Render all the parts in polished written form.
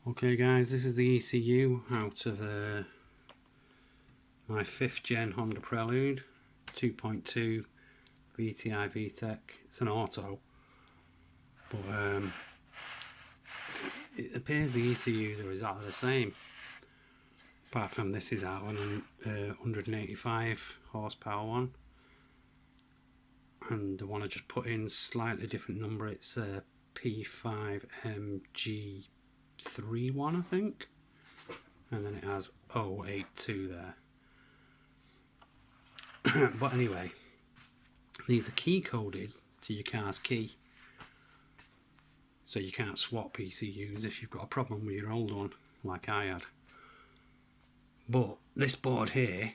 Okay guys, this is the ECU out of my 5th gen Honda Prelude 2.2 VTI VTEC. It's an auto, but it appears the ECUs are exactly the same, apart from this is out on 185 horsepower one, and the one I just put in slightly different number. It's P5MG31 I think, and then it has 082 there. But anyway, these are key coded to your car's key, so you can't swap ECUs if you've got a problem with your old one like I had. But this board here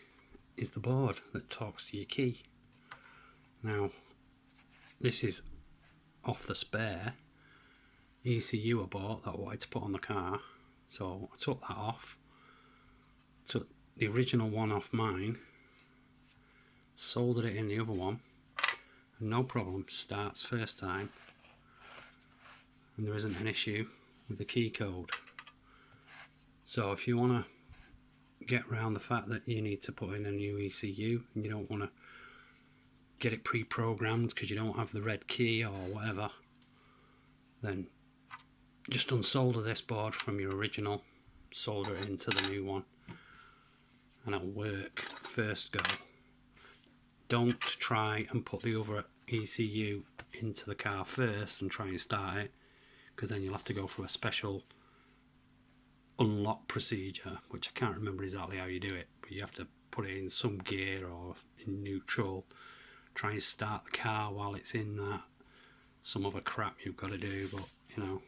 is the board that talks to your key. Now this is off the spare ECU I bought that I wanted to put on the car, so I took that off, took the original one off mine, soldered it in the other one, and no problem, starts first time, and there isn't an issue with the key code. So if you want to get around the fact that you need to put in a new ECU and you don't want to get it pre-programmed because you don't have the red key or whatever, then just unsolder this board from your original, solder it into the new one, and it'll work first go. Don't try and put the other ECU into the car first and try and start it, because then you'll have to go through a special unlock procedure, which I can't remember exactly how you do it, but you have to put it in some gear or in neutral, try and start the car while it's in that, some other crap you've got to do. But you know,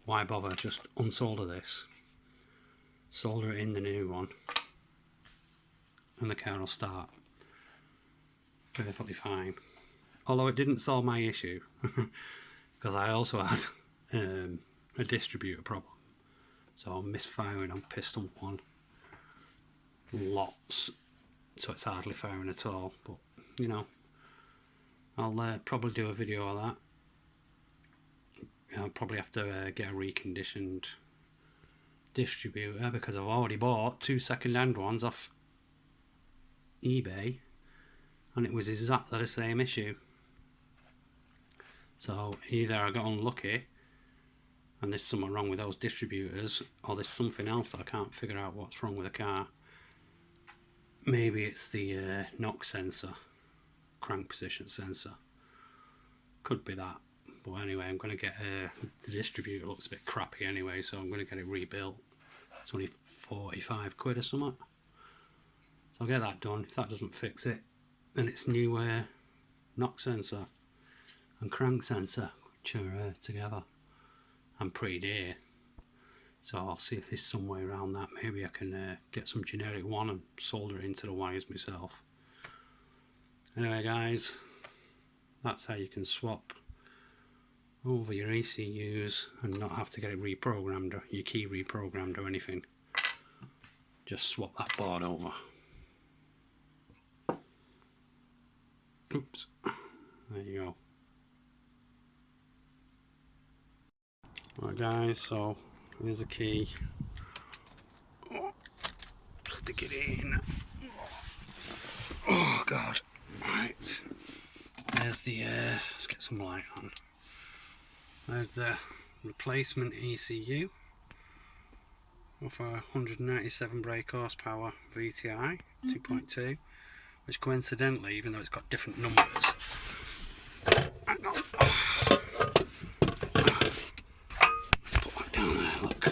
why bother? Just unsolder this, solder it in the new one, and the car will start perfectly fine. Although it didn't solve my issue because I also had a distributor problem, so I'm misfiring on piston 1 lots, so it's hardly firing at all. But you know, I'll probably do a video of that. I'll probably have to get a reconditioned distributor, because I've already bought 2 second-hand ones off eBay and it was exactly the same issue. So either I got unlucky and there's something wrong with those distributors, or there's something else that I can't figure out what's wrong with the car. Maybe it's the knock sensor, crank position sensor, could be that. But anyway, I'm going to get the distributor looks a bit crappy anyway, so I'm going to get it rebuilt. It's only 45 quid or something, so I'll get that done. If that doesn't fix it, then it's new knock sensor and crank sensor, which are together and pretty dear. So I'll see if there's some way around that. Maybe I can get some generic one and solder it into the wires myself. Anyway guys, that's how you can swap over your ECUs and not have to get it reprogrammed or your key reprogrammed or anything. Just swap that board over. Oops, there you go. Right guys, so here's the key. Stick it in. Oh god. Right, there's the let's get some light on. There's the replacement ECU of a 197 brake horsepower VTI 2.2, which coincidentally, even though it's got different numbers, hang on, put that down there, look.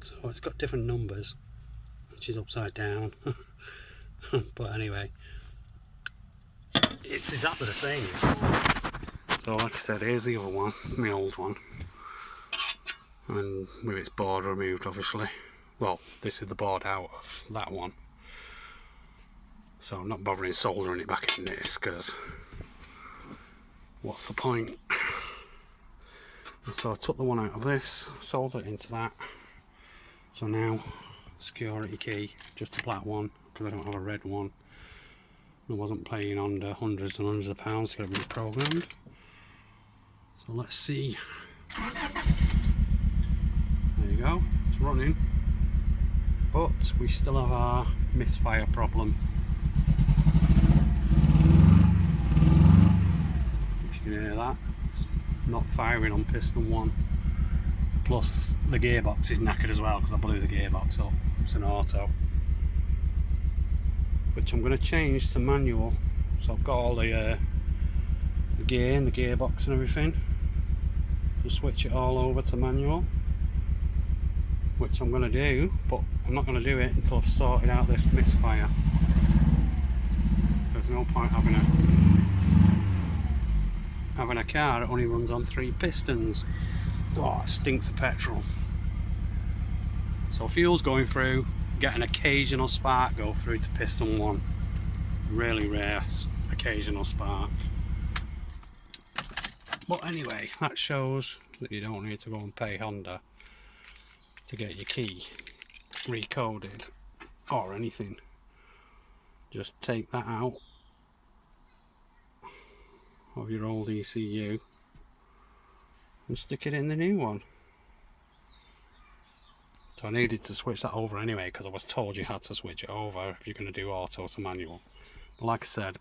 So it's got different numbers, which is upside down. But anyway, it's exactly the same. So like I said, here's the other one, my old one, and with its board removed obviously. Well, this is the board out of that one, so I'm not bothering soldering it back in this, because what's the point? And so I took the one out of this, soldered it into that. So now, security key, just a black one, because I don't have a red one. I wasn't paying under hundreds and hundreds of pounds to get it reprogrammed. So let's see. There you go, it's running, but we still have our misfire problem. If you can hear that, it's not firing on piston 1. Plus the gearbox is knackered as well because I blew the gearbox up. It's an auto, which I'm going to change to manual. So I've got all the gear and the gearbox and everything. We'll switch it all over to manual, which I'm going to do, but I'm not going to do it until I've sorted out this misfire. There's no point having a car that only runs on 3 pistons. Oh, it stinks of petrol. So fuel's going through, get an occasional spark go through to piston 1. Really rare occasional spark. But anyway, that shows that you don't need to go and pay Honda to get your key recoded or anything. Just take that out of your old ECU and stick it in the new one. So I needed to switch that over anyway because I was told you had to switch it over if you're going to do auto to manual. But like I said,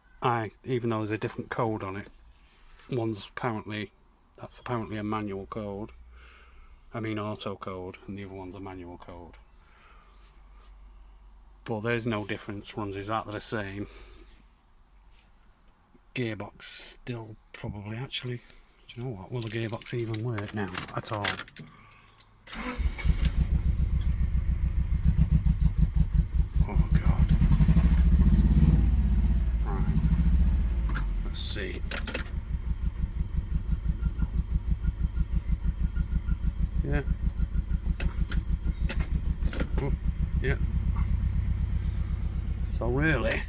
even though there's a different code on it, that's apparently a manual code. I mean auto code, and the other one's a manual code. But there's no difference, runs exactly the same. Gearbox still probably actually, do you know what, will the gearbox even work now at all? Oh god. Right, let's see. Yeah. Oh, yeah. So really,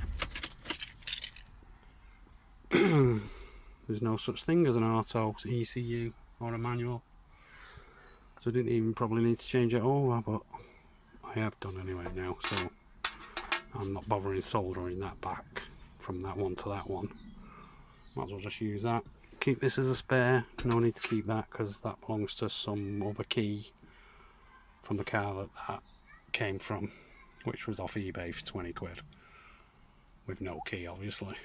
there's no such thing as an auto ECU or a manual. So I didn't even probably need to change it over, but I have done anyway now, so I'm not bothering soldering that back from that one to that one. Might as well just use that. Keep this as a spare, no need to keep that because that belongs to some other key from the car that came from, which was off eBay for 20 quid. With no key, obviously.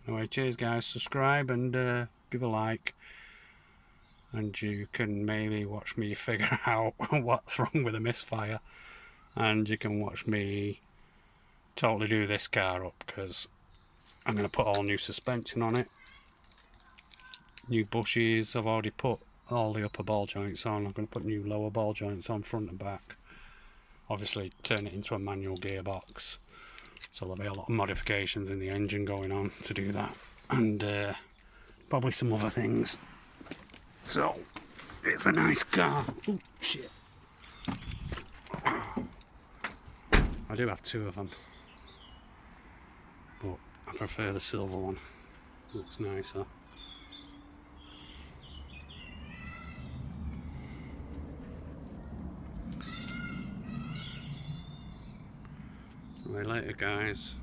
Anyway, cheers guys, subscribe and give a like. And you can maybe watch me figure out what's wrong with the misfire. And you can watch me totally do this car up because I'm going to put all new suspension on it. New bushes, I've already put all the upper ball joints on. I'm going to put new lower ball joints on front and back. Obviously turn it into a manual gearbox. So there'll be a lot of modifications in the engine going on to do that. And probably some other things. So, it's a nice car. Oh shit. I do have 2 of them. But I prefer the silver one. Looks nicer. Right, later guys.